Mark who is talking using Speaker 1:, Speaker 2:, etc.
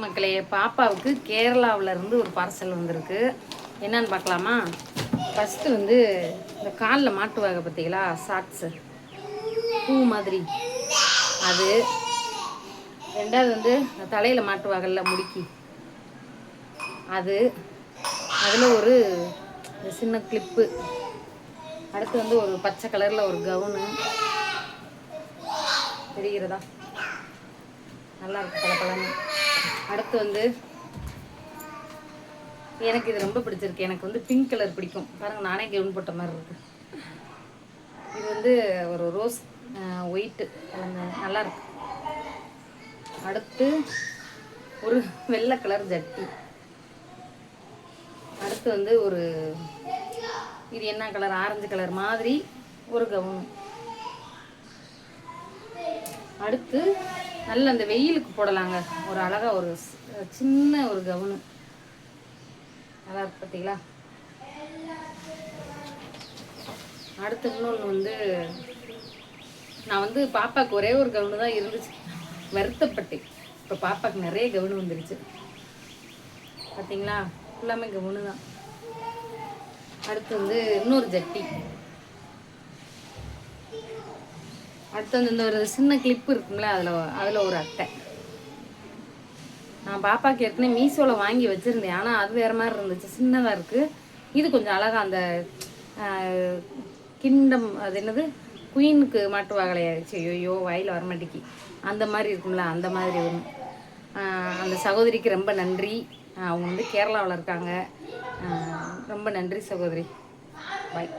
Speaker 1: மக்களே, பாப்பாவுக்கு கேரளாவில் இருந்து ஒரு பார்சல் வந்திருக்கு. என்னன்னு பார்க்கலாமா? ஃபஸ்ட்டு வந்து இந்த காலில் மாட்டுவாங்க பார்த்தீங்களா, ஷார்ட்ஸு பூ மாதிரி அது. ரெண்டாவது வந்து இந்த தலையில் மாட்டுவாங்கல்ல முடிக்கி அது. அதில் ஒரு சின்ன கிளிப்பு. அடுத்து வந்து ஒரு பச்சை கலரில் ஒரு கவுனு தெரிகிறதா, நல்லா இருக்கு பல. அடுத்து வந்து எனக்கு இது ரொம்ப பிடிச்சிருக்கு. எனக்கு வந்து பிங்க் கலர் பிடிக்கும் பாருங்கள், நானே கவுன் போட்ட மாதிரி இருக்கு. இது வந்து ஒரு ரோஸ் ஒயிட்டு நல்லா இருக்கு. அடுத்து ஒரு வெள்ளை கலர் ஜட்டி. அடுத்து வந்து ஒரு இது என்ன கலர், ஆரஞ்சு கலர் மாதிரி ஒரு கவுன். அடுத்து நல்ல அந்த வெயிலுக்கு போடலாங்க, ஒரு அழகா ஒரு சின்ன ஒரு கவுனு நல்லா இருக்கு பார்த்தீங்களா. அடுத்து இன்னொன்று வந்து நான் வந்து பாப்பாவுக்கு ஒரே ஒரு கவுனு தான் இருந்துச்சு, வருத்தப்பட்டேன். இப்போ பாப்பாவுக்கு நிறைய கவுனு வந்துருச்சு பார்த்தீங்களா, எல்லாமே கவுனு தான். அடுத்து வந்து இன்னொரு ஜட்டி. அடுத்து வந்து இந்த ஒரு சின்ன கிளிப்பு இருக்குங்களா, அதில் ஒரு அட்டை. நான் பாப்பாவுக்கு ஏற்கனவே மீஷோவில் வாங்கி வச்சுருந்தேன், ஆனால் அது வேறு மாதிரி இருந்துச்சு, சின்னதாக இருக்குது. இது கொஞ்சம் அழகாக அந்த கிண்டம், அது என்னது, குயினுக்கு மாட்டுவாங்களே, ஐயோ வாயில் வரமாட்டேக்கி, அந்த மாதிரி இருக்கும்ல, அந்த மாதிரி வரும். அந்த சகோதரிக்கு ரொம்ப நன்றி. அவங்க வந்து கேரளாவில் இருக்காங்க. ரொம்ப நன்றி சகோதரி. பாய்.